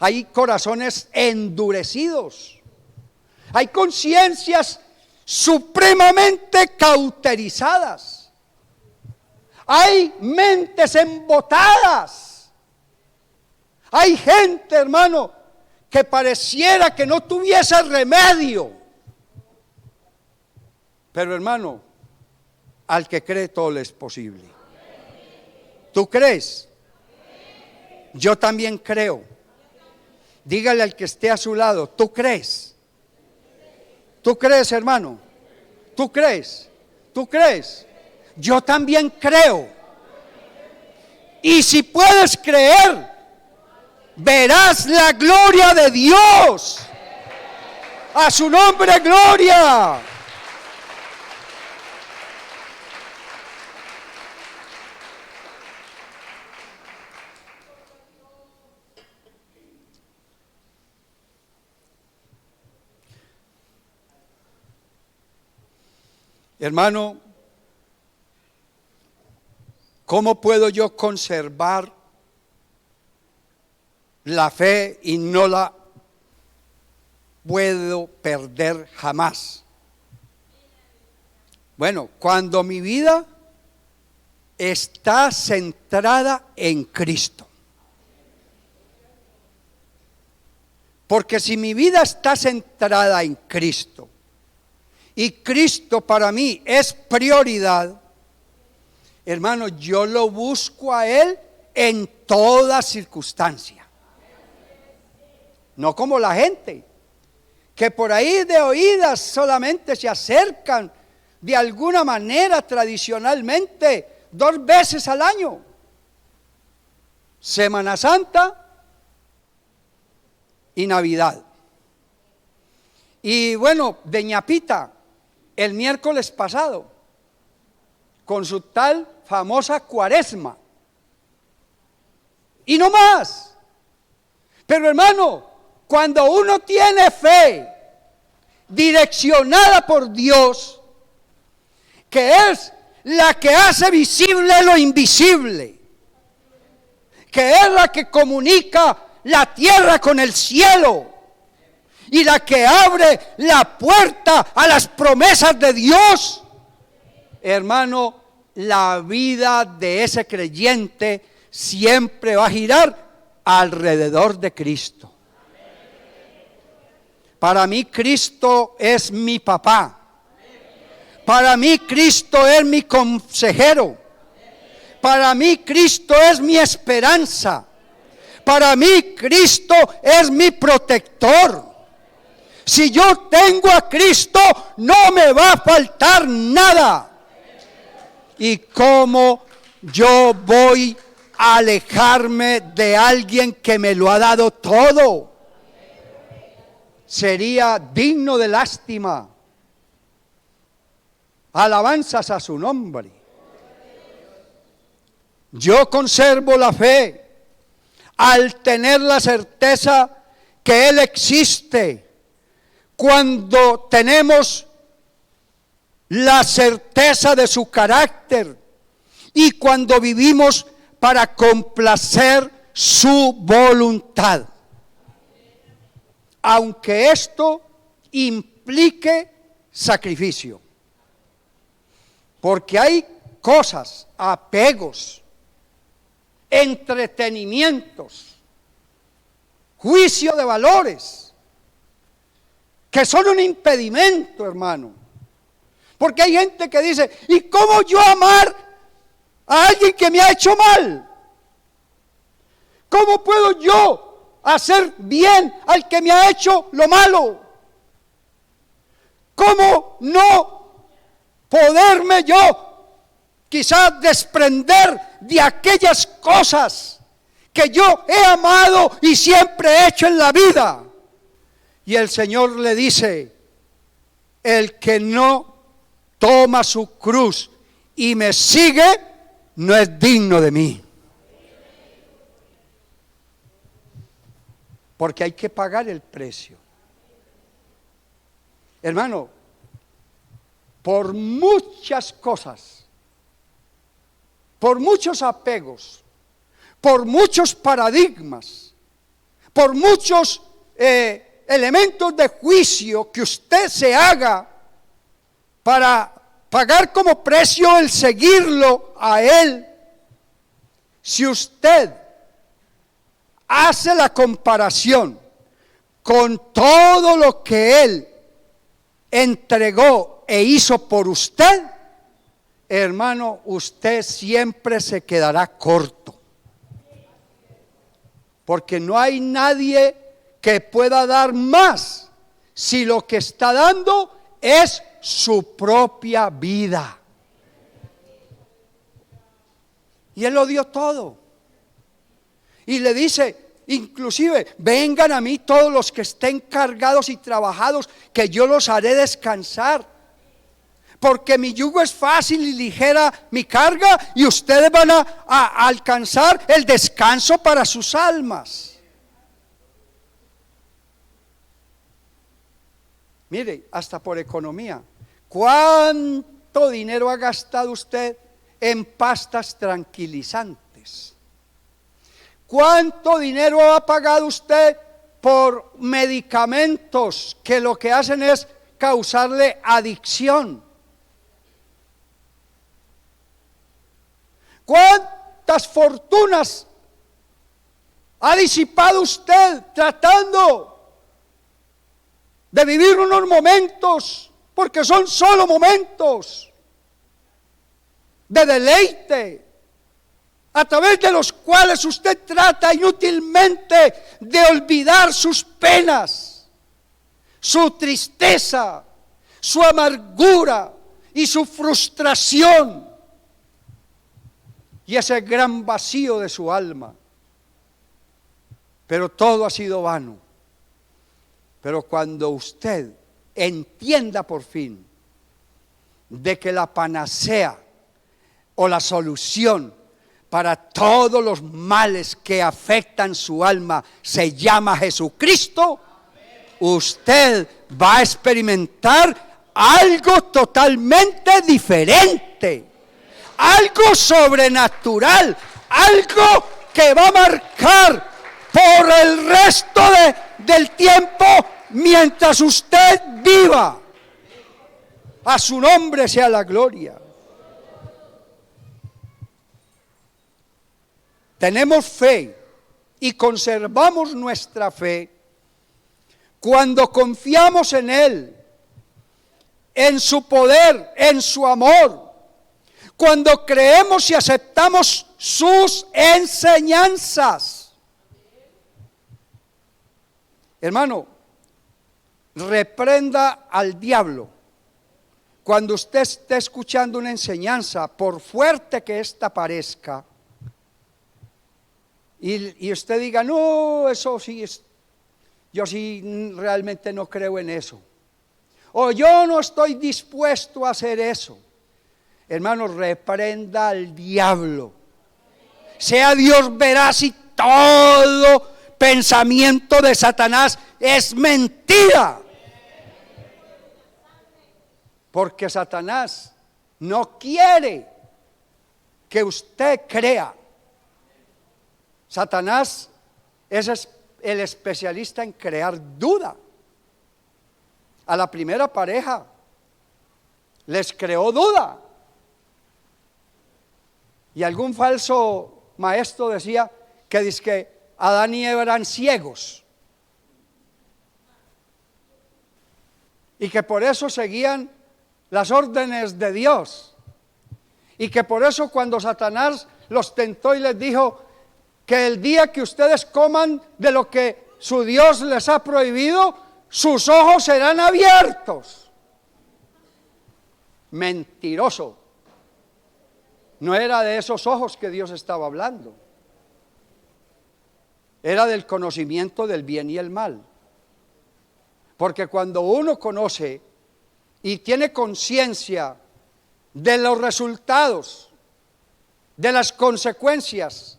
Speaker 1: Hay corazones endurecidos, hay conciencias supremamente cauterizadas, hay mentes embotadas, hay gente, hermano, que pareciera que no tuviese remedio. Pero hermano, al que cree todo le es posible. ¿Tú crees? Yo también creo. Dígale al que esté a su lado, ¿tú crees? ¿Tú crees, hermano? ¿Tú crees? ¿Tú crees? Yo también creo. Y si puedes creer, verás la gloria de Dios. A su nombre, gloria. Hermano, ¿cómo puedo yo conservar la fe y no la puedo perder jamás? Bueno, cuando mi vida está centrada en Cristo. Porque si mi vida está centrada en Cristo, y Cristo para mí es prioridad, hermano, yo lo busco a Él en toda circunstancia. No como la gente, que por ahí de oídas solamente se acercan de alguna manera tradicionalmente 2 veces al año. Semana Santa y Navidad. Y bueno, de ñapita, el miércoles pasado, con su tal famosa cuaresma. Y no más. Pero hermano, cuando uno tiene fe direccionada por Dios, que es la que hace visible lo invisible, que es la que comunica la tierra con el cielo, y la que abre la puerta a las promesas de Dios, hermano, la vida de ese creyente siempre va a girar alrededor de Cristo. Para mí Cristo es mi papá. Para mí Cristo es mi consejero. Para mí Cristo es mi esperanza. Para mí Cristo es mi protector. Si yo tengo a Cristo, no me va a faltar nada. ¿Y cómo yo voy a alejarme de alguien que me lo ha dado todo? Sería digno de lástima. Alabanzas a su nombre. Yo conservo la fe al tener la certeza que Él existe. Cuando tenemos la certeza de su carácter y cuando vivimos para complacer su voluntad. Aunque esto implique sacrificio. Porque hay cosas, apegos, entretenimientos, juicio de valores, que son un impedimento, hermano. Porque hay gente que dice, ¿y cómo yo amar a alguien que me ha hecho mal? ¿Cómo puedo yo hacer bien al que me ha hecho lo malo? ¿Cómo no poderme yo quizás desprender de aquellas cosas que yo he amado y siempre he hecho en la vida? Y el Señor le dice, el que no toma su cruz y me sigue, no es digno de mí. Porque hay que pagar el precio. Hermano, por muchas cosas, por muchos apegos, por muchos paradigmas, por muchos elementos de juicio que usted se haga para pagar como precio el seguirlo a Él, si usted hace la comparación con todo lo que Él entregó e hizo por usted, hermano, usted siempre se quedará corto. Porque no hay nadie que pueda dar más si lo que está dando es su propia vida. Y Él lo dio todo. Y le dice, inclusive, vengan a mí todos los que estén cargados y trabajados, que yo los haré descansar. Porque mi yugo es fácil y ligera mi carga, y ustedes van a alcanzar el descanso para sus almas. Mire, hasta por economía, ¿cuánto dinero ha gastado usted en pastas tranquilizantes? ¿Cuánto dinero ha pagado usted por medicamentos que lo que hacen es causarle adicción? ¿Cuántas fortunas ha disipado usted tratando de vivir unos momentos, porque son solo momentos de deleite, a través de los cuales usted trata inútilmente de olvidar sus penas, su tristeza, su amargura y su frustración y ese gran vacío de su alma? Pero todo ha sido vano. Pero cuando usted entienda por fin de que la panacea o la solución para todos los males que afectan su alma se llama Jesucristo, usted va a experimentar algo totalmente diferente, algo sobrenatural, algo que va a marcar por el resto del tiempo mientras usted viva. A su nombre sea la gloria. Tenemos fe y conservamos nuestra fe cuando confiamos en Él, en su poder, en su amor, cuando creemos y aceptamos sus enseñanzas. Hermano, reprenda al diablo cuando usted esté escuchando una enseñanza, por fuerte que ésta parezca, y usted diga, no, eso sí es, yo sí realmente no creo en eso, o yo no estoy dispuesto a hacer eso. Hermano, reprenda al diablo. Sea Dios veraz y todo pensamiento de Satanás es mentira. Porque Satanás no quiere que usted crea. Satanás es el especialista en crear duda. A la primera pareja les creó duda. Y algún falso maestro decía que Adán y Eva eran ciegos. Y que por eso seguían las órdenes de Dios. Y que por eso cuando Satanás los tentó y les dijo que el día que ustedes coman de lo que su Dios les ha prohibido, sus ojos serán abiertos. Mentiroso. No era de esos ojos que Dios estaba hablando. Era del conocimiento del bien y el mal. Porque cuando uno conoce y tiene conciencia de los resultados, de las consecuencias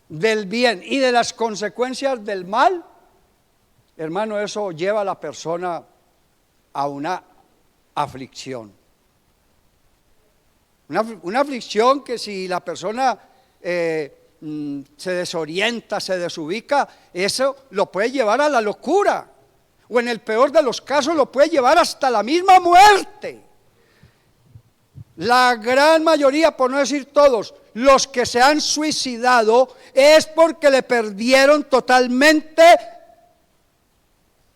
Speaker 1: del bien y de las consecuencias del mal, hermano, eso lleva a la persona a una aflicción. Una aflicción que si la persona se desorienta, se desubica, eso lo puede llevar a la locura, o en el peor de los casos lo puede llevar hasta la misma muerte. La gran mayoría, por no decir todos, los que se han suicidado es porque le perdieron totalmente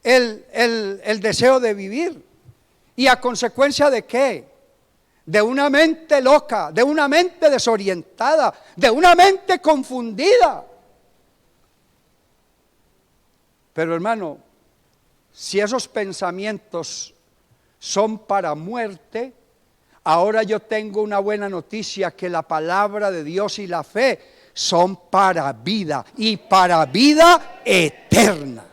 Speaker 1: el deseo de vivir. ¿Y a consecuencia de qué? De una mente loca, de una mente desorientada, de una mente confundida. Pero hermano, si esos pensamientos son para muerte, ahora yo tengo una buena noticia, que la palabra de Dios y la fe son para vida y para vida eterna.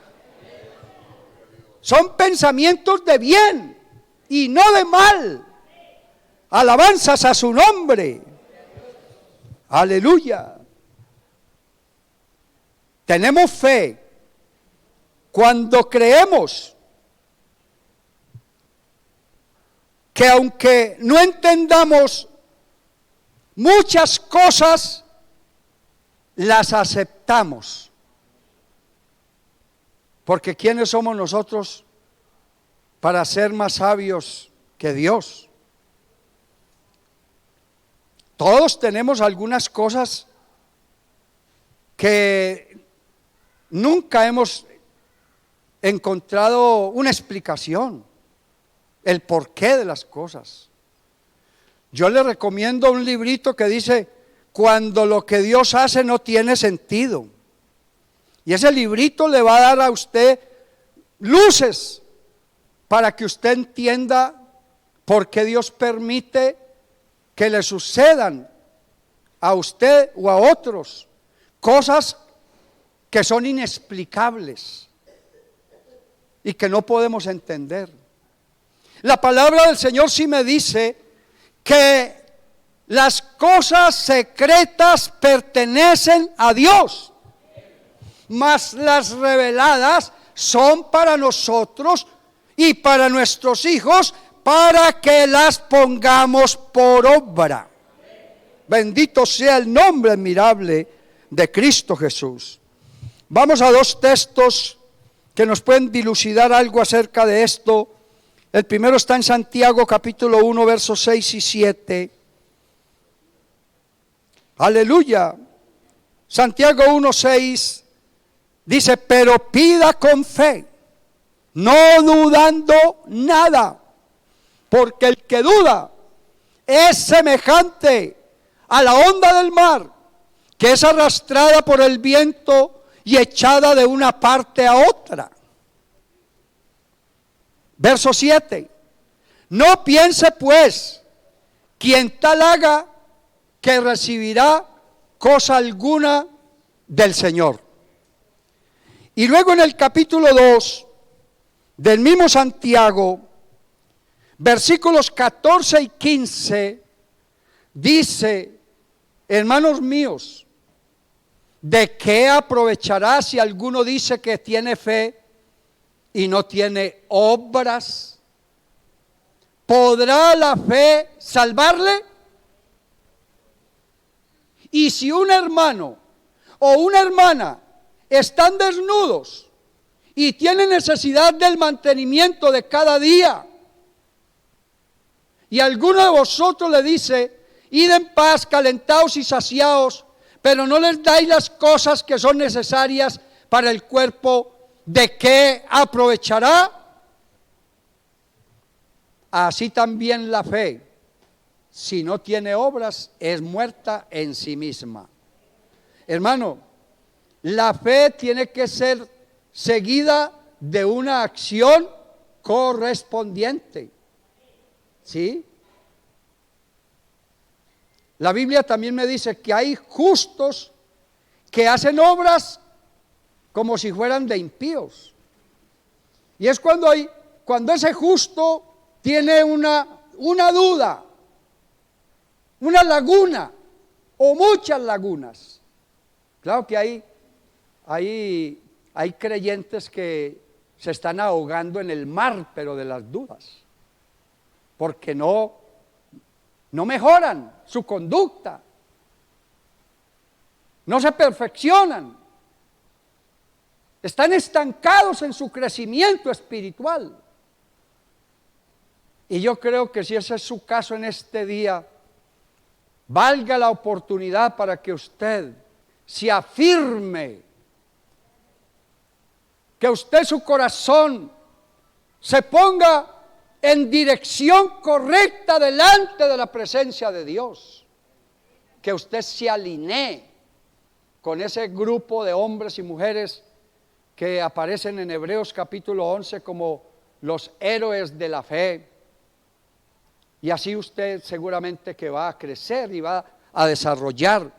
Speaker 1: Son pensamientos de bien y no de mal. Alabanzas a su nombre. Aleluya. Tenemos fe cuando creemos que aunque no entendamos muchas cosas, las aceptamos. Porque ¿quiénes somos nosotros para ser más sabios que Dios? Todos tenemos algunas cosas que nunca hemos encontrado una explicación, el porqué de las cosas. Yo le recomiendo un librito que dice, cuando lo que Dios hace no tiene sentido. Y ese librito le va a dar a usted luces para que usted entienda por qué Dios permite que le sucedan a usted o a otros cosas que son inexplicables y que no podemos entender. La palabra del Señor sí me dice que las cosas secretas pertenecen a Dios, mas las reveladas son para nosotros y para nuestros hijos, para que las pongamos por obra. Bendito sea el nombre admirable de Cristo Jesús. Vamos a dos textos que nos pueden dilucidar algo acerca de esto. El primero está en Santiago capítulo 1, versos 6 y 7. Aleluya. Santiago 1, 6 dice, pero pida con fe, no dudando nada, porque el que duda es semejante a la onda del mar, que es arrastrada por el viento y echada de una parte a otra. Verso 7. No piense pues quien tal haga que recibirá cosa alguna del Señor. Y luego en el capítulo 2 del mismo Santiago, versículos 14 y 15, dice: hermanos míos, ¿de qué aprovechará si alguno dice que tiene fe y no tiene obras? ¿Podrá la fe salvarle? Y si un hermano o una hermana están desnudos y tienen necesidad del mantenimiento de cada día, y alguno de vosotros le dice: id en paz, calentaos y saciaos, pero no les dais las cosas que son necesarias para el cuerpo, ¿de qué aprovechará? Así también la fe, si no tiene obras, es muerta en sí misma. Hermano, la fe tiene que ser seguida de una acción correspondiente. ¿Sí? La Biblia también me dice que hay justos que hacen obras como si fueran de impíos. Y es cuando ese justo tiene una duda, una laguna o muchas lagunas. Claro que hay creyentes que se están ahogando en el mar, pero de las dudas, porque no mejoran su conducta, no se perfeccionan, están estancados en su crecimiento espiritual. Y yo creo que si ese es su caso en este día, valga la oportunidad para que usted se afirme, que usted su corazón se ponga en dirección correcta delante de la presencia de Dios, que usted se alinee con ese grupo de hombres y mujeres que aparecen en Hebreos capítulo 11 como los héroes de la fe. Y así usted seguramente que va a crecer y va a desarrollar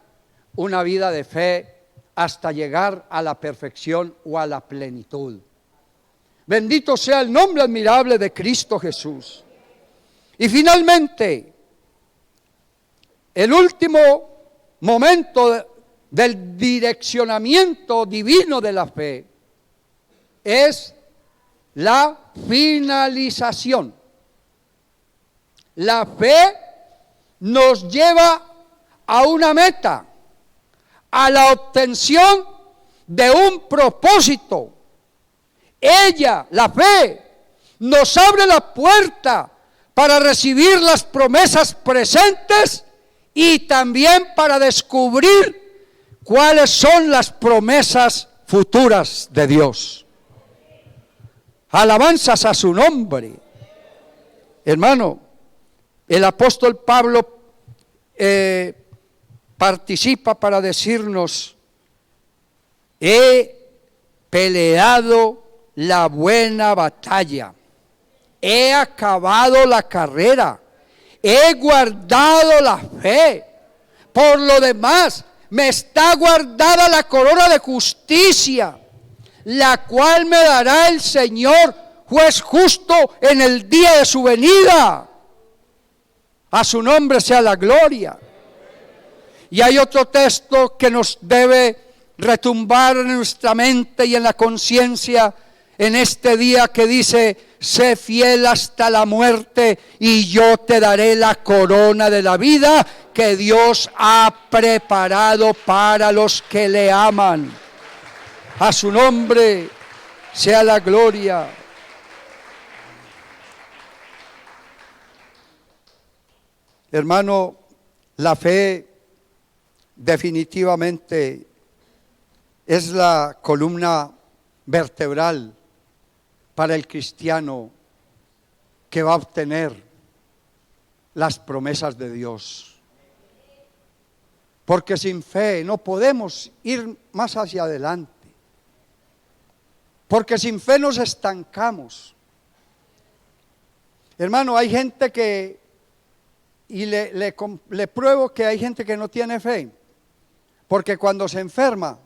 Speaker 1: una vida de fe hasta llegar a la perfección o a la plenitud. Bendito sea el nombre admirable de Cristo Jesús. Y finalmente, el último momento del direccionamiento divino de la fe es la finalización. La fe nos lleva a una meta, a la obtención de un propósito. Ella, la fe, nos abre la puerta para recibir las promesas presentes y también para descubrir cuáles son las promesas futuras de Dios. Alabanzas a su nombre. Hermano, el apóstol Pablo participa para decirnos: he peleado la buena batalla, he acabado la carrera, he guardado la fe. Por lo demás, me está guardada la corona de justicia, la cual me dará el Señor, juez justo, en el día de su venida. A su nombre sea la gloria. Y hay otro texto que nos debe retumbar en nuestra mente y en la conciencia en este día, que dice: sé fiel hasta la muerte y yo te daré la corona de la vida que Dios ha preparado para los que le aman. A su nombre sea la gloria. Hermano, la fe definitivamente es la columna vertebral para el cristiano que va a obtener las promesas de Dios. Porque sin fe no podemos ir más hacia adelante. Porque sin fe nos estancamos. Hermano, hay gente que, y le pruebo que hay gente que no tiene fe. Porque cuando se enferma,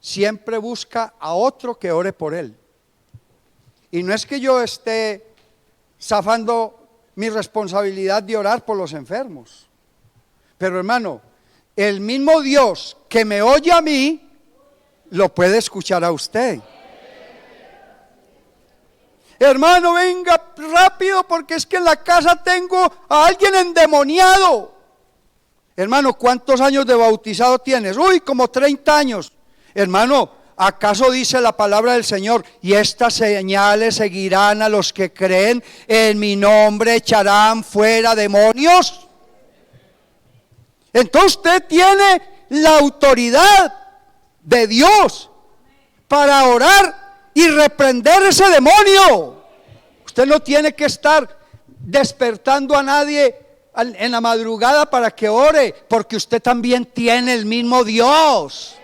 Speaker 1: siempre busca a otro que ore por él. Y no es que yo esté zafando mi responsabilidad de orar por los enfermos. Pero hermano, el mismo Dios que me oye a mí, lo puede escuchar a usted. Hermano, venga rápido porque es que en la casa tengo a alguien endemoniado. Hermano, ¿cuántos años de bautizado tienes? Uy, como 30 años. Hermano, ¿acaso dice la palabra del Señor? Y estas señales seguirán a los que creen, en mi nombre echarán fuera demonios. Entonces usted tiene la autoridad de Dios para orar y reprender ese demonio. Usted no tiene que estar despertando a nadie en la madrugada para que ore, porque usted también tiene el mismo Dios.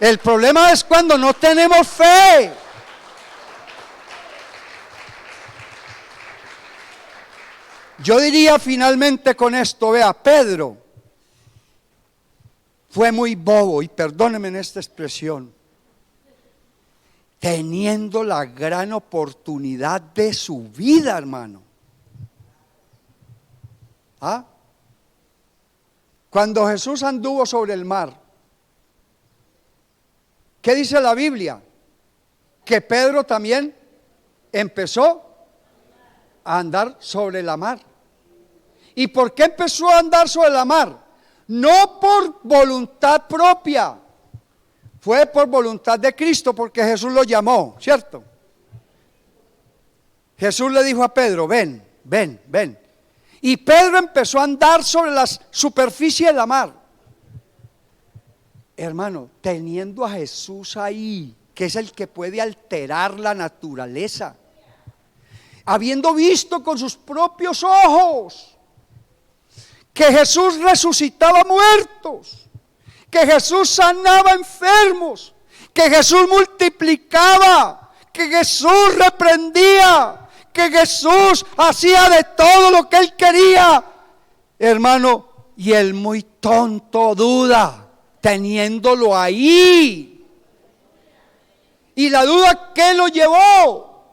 Speaker 1: El problema es cuando no tenemos fe. Yo diría finalmente con esto, vea, Pedro fue muy bobo, y perdónenme en esta expresión, teniendo la gran oportunidad de su vida, hermano. ¿Ah? Cuando Jesús anduvo sobre el mar, ¿qué dice la Biblia? Que Pedro también empezó a andar sobre la mar. ¿Y por qué empezó a andar sobre la mar? No por voluntad propia, fue por voluntad de Cristo, porque Jesús lo llamó, ¿cierto? Jesús le dijo a Pedro, ven, ven, ven. Y Pedro empezó a andar sobre la superficie de la mar. Hermano, teniendo a Jesús ahí, que es el que puede alterar la naturaleza, habiendo visto con sus propios ojos que Jesús resucitaba muertos, que Jesús sanaba enfermos, que Jesús multiplicaba, que Jesús reprendía, que Jesús hacía de todo lo que él quería, hermano, y él muy tonto duda, teniéndolo ahí. Y la duda, ¿qué lo llevó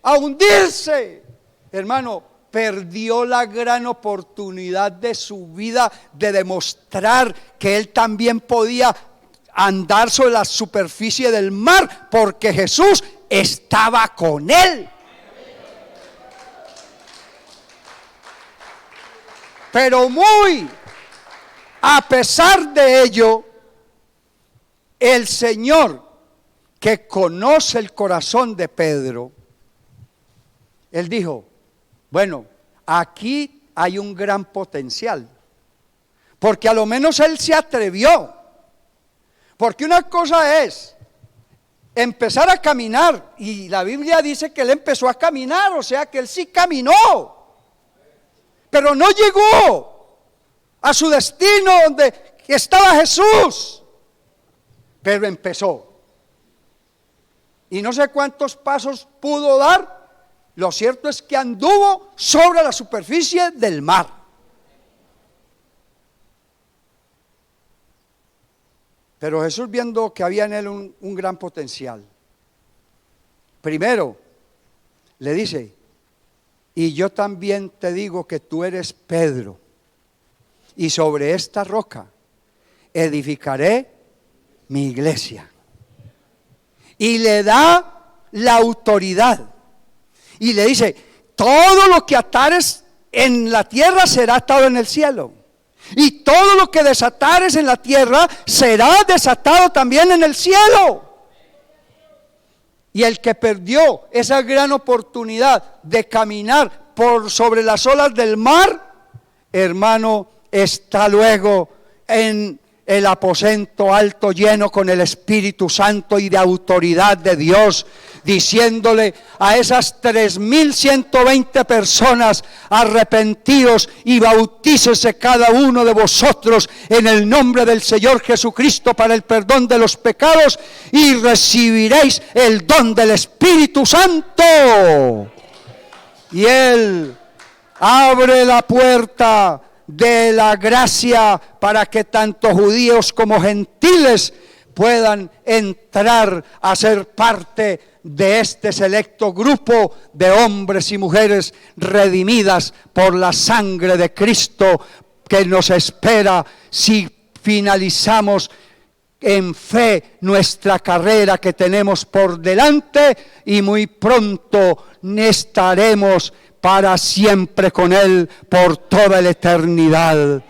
Speaker 1: a hundirse? Hermano, perdió la gran oportunidad de su vida de demostrar que él también podía andar sobre la superficie del mar, porque Jesús estaba con él. Pero muy a pesar de ello, el Señor, que conoce el corazón de Pedro, él dijo, bueno, aquí hay un gran potencial, porque a lo menos él se atrevió, porque una cosa es empezar a caminar, y la Biblia dice que él empezó a caminar, o sea que él sí caminó, pero no llegó a su destino donde estaba Jesús, pero empezó. Y no sé cuántos pasos pudo dar, lo cierto es que anduvo sobre la superficie del mar. Pero Jesús, viendo que había en él un gran potencial, primero le dice, y yo también te digo que tú eres Pedro, y sobre esta roca edificaré mi iglesia. Y le da la autoridad. Y le dice, todo lo que atares en la tierra será atado en el cielo. Y todo lo que desatares en la tierra será desatado también en el cielo. Y el que perdió esa gran oportunidad de caminar por sobre las olas del mar, hermano, está luego en el aposento alto lleno con el Espíritu Santo y de autoridad de Dios, diciéndole a esas 3.120 personas: arrepentíos y bautícese cada uno de vosotros en el nombre del Señor Jesucristo para el perdón de los pecados y recibiréis el don del Espíritu Santo. Y Él abre la puerta de la gracia para que tanto judíos como gentiles puedan entrar a ser parte de este selecto grupo de hombres y mujeres redimidas por la sangre de Cristo, que nos espera si finalizamos en fe nuestra carrera que tenemos por delante, y muy pronto estaremos para siempre con Él por toda la eternidad.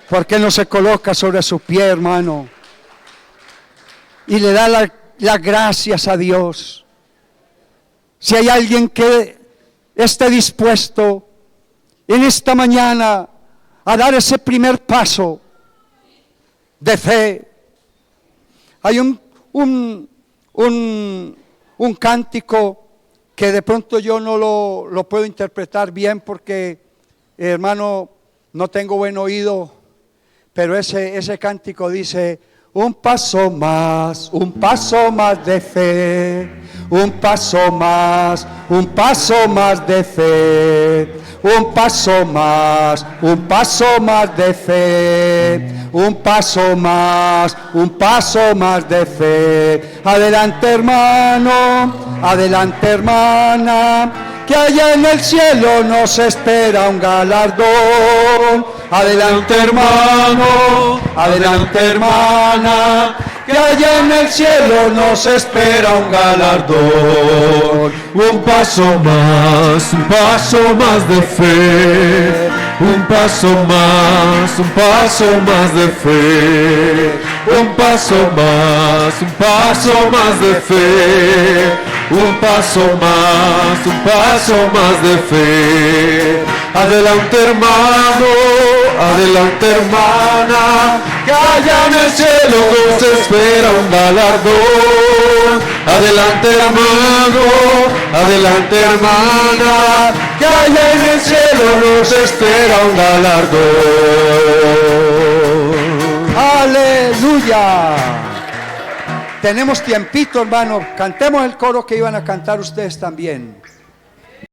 Speaker 1: ¿Por qué no se coloca sobre su pie, hermano? Y le da las gracias a Dios. Si hay alguien que esté dispuesto en esta mañana a dar ese primer paso de fe. Hay un cántico que de pronto yo no lo puedo interpretar bien porque, hermano, no tengo buen oído, pero ese cántico dice: un paso más de fe, un paso más de fe, un paso más de fe, un paso más de fe. Adelante, hermano, adelante, hermana, que allá en el cielo nos espera un galardón. Adelante, hermano, adelante, hermana, que allá en el cielo nos espera un galardón.
Speaker 2: Un paso más de fe, un paso más de fe, un paso más de fe, un paso más de fe. Adelante, hermano, adelante, hermana, que allá en el cielo nos espera un galardón. Adelante, hermano, adelante, hermana, que allá en el cielo nos espera un galardón.
Speaker 1: ¡Aleluya! Tenemos tiempito, hermano. Cantemos el coro que iban a cantar ustedes también.